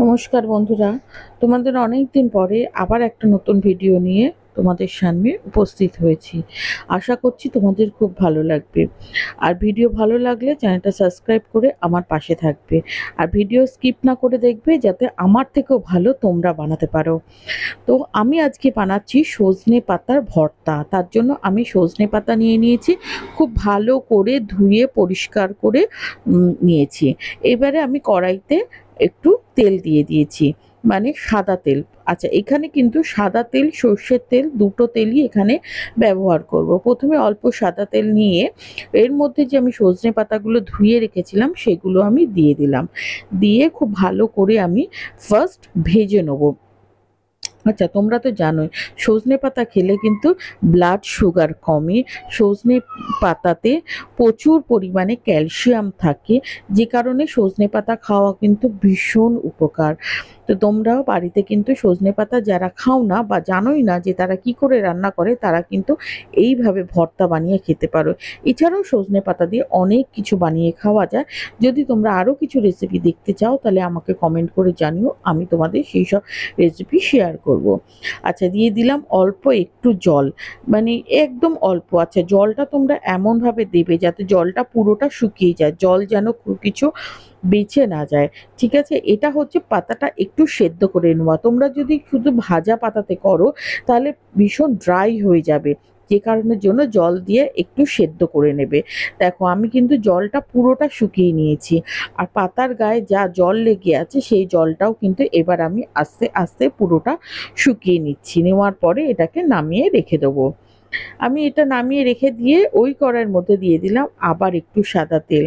নমস্কার বন্ধুরা, তোমাদের অনেক দিন পরে আবার একটা নতুন ভিডিও নিয়ে তোমাদের সামনে উপস্থিত হয়েছি। আশা করছি তোমাদের খুব ভালো লাগবে। আর ভিডিও ভালো লাগলে চ্যানেলটা সাবস্ক্রাইব করে আমার পাশে থাকবে। আর ভিডিও স্কিপ না করে দেখবে যাতে আমার থেকেও ভালো তোমরা বানাতে পারো। তো আমি আজকে বানাচ্ছি সজনে পাতার ভর্তা। তার জন্য আমি সজনে পাতা নিয়ে নিয়েছি, খুব ভালো করে ধুয়ে পরিষ্কার করে নিয়েছি। এবারে আমি কড়াইতে একটু তেল দিয়ে দিয়েছি, মানে সাদা তেল। আচ্ছা, এখানে কিন্তু সাদা তেল সর্ষের তেল দুটো তেলই এখানে ব্যবহার করব। প্রথমে অল্প সাদা তেল নিয়ে এর মধ্যে যে আমি সজনে পাতাগুলো ধুয়ে রেখেছিলাম সেগুলো আমি দিয়ে দিলাম। দিয়ে খুব ভালো করে আমি ফার্স্ট ভেজে নেবো। আচ্ছা, তোমরা তো জানোই সজনে পাতা খেলে কিন্তু ব্লাড সুগার কমে। সজনে পাতাতে প্রচুর পরিমাণে ক্যালসিয়াম থাকে, যে কারণে সজনে পাতা খাওয়া কিন্তু ভীষণ উপকার। তো তোমরাও বাড়িতে কিন্তু সজনে পাতা যারা খাও না বা জানোই না যে তারা কি করে রান্না করে, তারা কিন্তু এইভাবে ভর্তা বানিয়ে খেতে পারো। এছাড়াও সজনে পাতা দিয়ে অনেক কিছু বানিয়ে খাওয়া যায়। যদি তোমরা আরও কিছু রেসিপি দেখতে চাও তাহলে আমাকে কমেন্ট করে জানিও, আমি তোমাদের সেই সব রেসিপি শেয়ার করব। আচ্ছা, দিয়ে দিলাম অল্প একটু জল, মানে একদম অল্প। আচ্ছা, জলটা তোমরা এমনভাবে দেবে যাতে জলটা পুরোটা শুকিয়ে যায়, জল যেন কিছু বেঁচে না যায়। ঠিক আছে, এটা হচ্ছে পাতাটা একটু সেদ্ধ করে নেওয়া। তোমরা যদি শুধু ভাজা পাতাতে করো তাহলে ভীষণ ড্রাই হয়ে যাবে, যে কারণের জন্য জল দিয়ে একটু সেদ্ধ করে নেবে। দেখো, আমি কিন্তু জলটা পুরোটা শুকিয়ে নিয়েছি। আর পাতার গায়ে যা জল লেগে আছে সেই জলটাও কিন্তু এবার আমি আস্তে আস্তে পুরোটা শুকিয়ে নিচ্ছি। নেওয়ার পরে এটাকে নামিয়ে রেখে দেবো। আমি এটা নামিয়ে রেখে দিয়ে ওই কড়াইয়ের মধ্যে দিয়ে দিলাম আবার একটু সাদা তেল।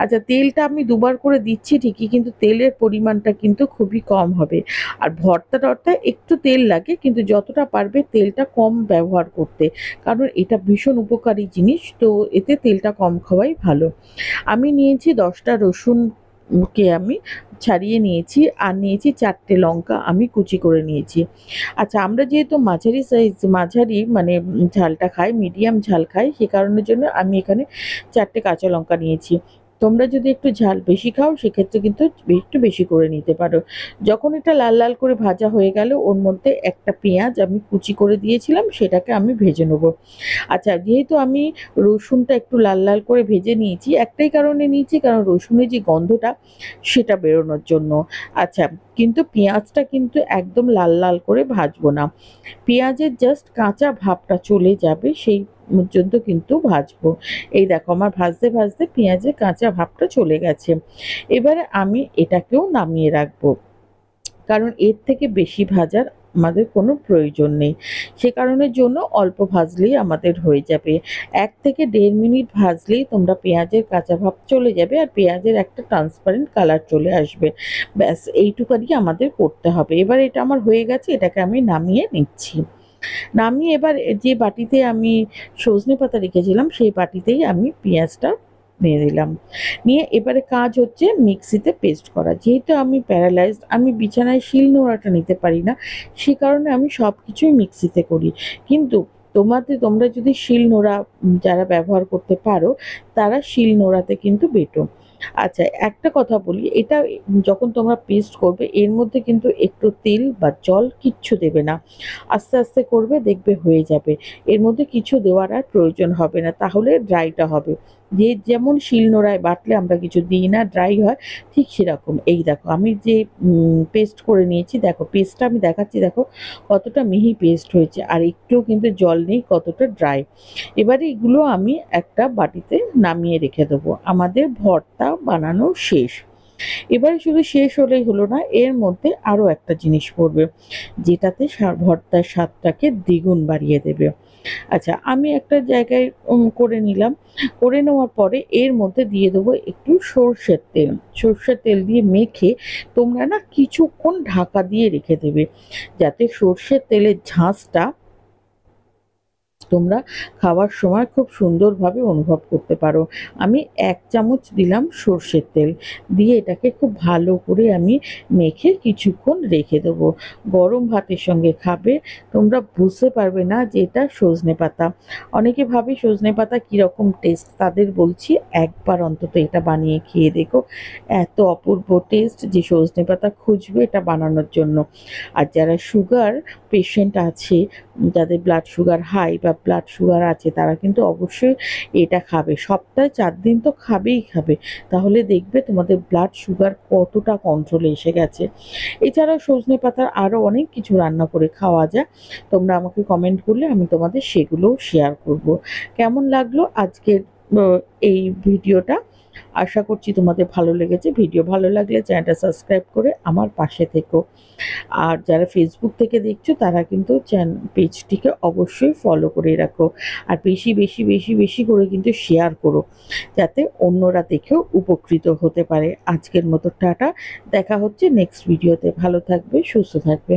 আচ্ছা, তেলটা আমি দুবার করে দিচ্ছি ঠিকই, কিন্তু তেলের পরিমাণটা কিন্তু খুবই কম হবে। আর ভর্তা-টর্তায় একটু তেল লাগে, কিন্তু যতটা পারবে তেলটা কম ব্যবহার করতে। কারণ এটা ভীষণ উপকারী জিনিস, তো এতে তেলটা কম খাওয়াই ভালো। আমি নিয়েছি ১০টা রসুন কে আমি ছাড়িয়ে নিয়েছি, আর নিয়েছি ৪টে লঙ্কা আমি কুচি করে নিয়েছি। আচ্ছা, আমরা যেহেতু মাঝারি মানে ঝালটা খাই, মিডিয়াম ঝাল খাই, সে কারণের জন্য আমি এখানে ৪টে কাঁচা লঙ্কা নিয়েছি। তোমরা যদি একটু ঝাল বেশি খাও সেক্ষেত্রে কিন্তু একটু বেশি করে নিতে পারো। যখন এটা লাল লাল করে ভাজা হয়ে গেল ওর মধ্যে একটা পেঁয়াজ আমি কুচি করে দিয়েছিলাম, সেটাকে আমি ভেজে নেবো। আচ্ছা, যেহেতু আমি রসুনটা একটু লাল লাল করে ভেজে নিয়েছি, একটাই কারণে নিয়েছি, কারণ রসুনের যে গন্ধটা সেটা বেরোনোর জন্য। আচ্ছা, কিন্তু পেঁয়াজটা কিন্তু একদম লাল লাল করে ভাজবো না। পেঁয়াজের জাস্ট কাঁচা ভাবটা চলে যাবে সেই পর্যন্ত কিন্তু ভাজবো। এই দেখো, আমার ভাজতে ভাজতে পেঁয়াজের কাঁচা ভাবটা চলে গেছে। এবারে আমি এটাকেও নামিয়ে রাখবো, কারণ এর থেকে বেশি ভাজার আমাদের কোনো প্রয়োজন নেই। সে কারণের জন্য অল্প ভাজলেই আমাদের হয়ে যাবে। ১ থেকে ১.৫ মিনিট ভাজলেই তোমরা পেঁয়াজের কাঁচা ভাব চলে যাবে আর পেঁয়াজের একটা ট্রান্সপারেন্ট কালার চলে আসবে। ব্যাস এইটুকানি আমাদের করতে হবে। এবার এটা আমার হয়ে গেছে, এটাকে আমি নামিয়ে নিচ্ছি। নামিয়ে এবার যে বাটিতে আমি সজনে পাতা রেখেছিলাম সেই বাটিতেই আমি পেঁয়াজটা নিয়ে নিলাম। নিয়ে এবারে কাজ হচ্ছে মিক্সিতে পেস্ট করা। যেহেতু আমি প্যারালাইজড, আমি বিছানায় শিলনোড়াটা নিতে পারি না, সে কারণে আমি সব কিছুই মিক্সিতে করি। কিন্তু তোমরা যদি শিলনোড়া যারা ব্যবহার করতে পারো তারা শিলনোড়াতে কিন্তু বেটো। আচ্ছা, একটা কথা বলি, এটা যখন তোমরা পেস্ট করবে এর মধ্যে কিন্তু একটু তেল বা জল কিচ্ছু দেবে না। আস্তে আস্তে করবে, দেখবে হয়ে যাবে। এর মধ্যে কিছু দেওয়ার আর প্রয়োজন হবে না, তাহলে ড্রাইটা হবে। যে যেমন শিলনোড়ায় বাটলে আমরা কিছু দিই না, ড্রাই হয়, ঠিক সেরকম। এই দেখো, আমি যে পেস্ট করে নিয়েছি, দেখো পেস্টটা আমি দেখাচ্ছি, দেখো কতটা মিহি পেস্ট হয়েছে, আর একটুও কিন্তু জল নেই, কতটা ড্রাই। এবারে এগুলো আমি একটা বাটিতে নামিয়ে রেখে দেবো। আমাদের ভর্তা বানানো শেষ। এবারে শুধু শেষ হলেই হলো না, এর মধ্যে আরও একটা জিনিস পড়বে যেটাতে ভর্তার স্বাদটাকে দ্বিগুণ বাড়িয়ে দেবে। আচ্ছা, আমি একটা জায়গায় করে নিলাম। করে নেওয়ার পরে এর মধ্যে দিয়ে দেবো একটু সর্ষের তেল। সর্ষের তেল দিয়ে মেখে তোমরা না কিছুক্ষণ ঢাকা দিয়ে রেখে দেবে, যাতে সর্ষের তেলের ঝাঁঝটা তোমরা খাওয়ার সময় খুব সুন্দরভাবে অনুভব করতে পারো। আমি 1 চামচ দিলাম সর্ষের তেল, দিয়ে এটাকে খুব ভালো করে আমি মেখে কিছুক্ষণ রেখে দেবো। গরম ভাতের সঙ্গে খাবে, তোমরা বুঝতে পারবে না যে এটা সজনেপাতা। অনেকে ভাবে সজনেপাতা কীরকম টেস্ট, তাদের বলছি একবার অন্তত এটা বানিয়ে খেয়ে দেখো। এত অপূর্ব টেস্ট যে সজনেপাতা খুঁজবে এটা বানানোর জন্য। আর যারা সুগার পেশেন্ট আছে, যাদের ব্লাড সুগার হাই বা ব্লাড সুগার আছে, তারা কিন্তু অবশ্যই এটা খাবে। সপ্তাহে 4 দিন তো খাবেই খাবে। তাহলে দেখবে তোমাদের ব্লাড সুগার কতটা কন্ট্রোলে এসে গেছে। এছাড়াও সজনেপাতার আরও অনেক কিছু রান্না করে খাওয়া যায়। তোমরা আমাকে কমেন্ট করলে আমি তোমাদের সেগুলোও শেয়ার করব। কেমন লাগলো আজকের এই ভিডিওটা? আশা করছি তোমাদের ভালো লেগেছে। ভিডিও ভালো লাগলে চ্যানেলটা সাবস্ক্রাইব করে আমার পাশে থেকো। আর যারা ফেসবুক থেকে দেখছো তারা কিন্তু পেজটিকে অবশ্যই ফলো করে রাখো। আর বেশি বেশি বেশি বেশি করে কিন্তু শেয়ার করো, যাতে অন্যরা দেখেও উপকৃত হতে পারে। আজকের মতো টাটা, দেখা হচ্ছে নেক্সট ভিডিওতে। ভালো থাকবে, সুস্থ থাকবে।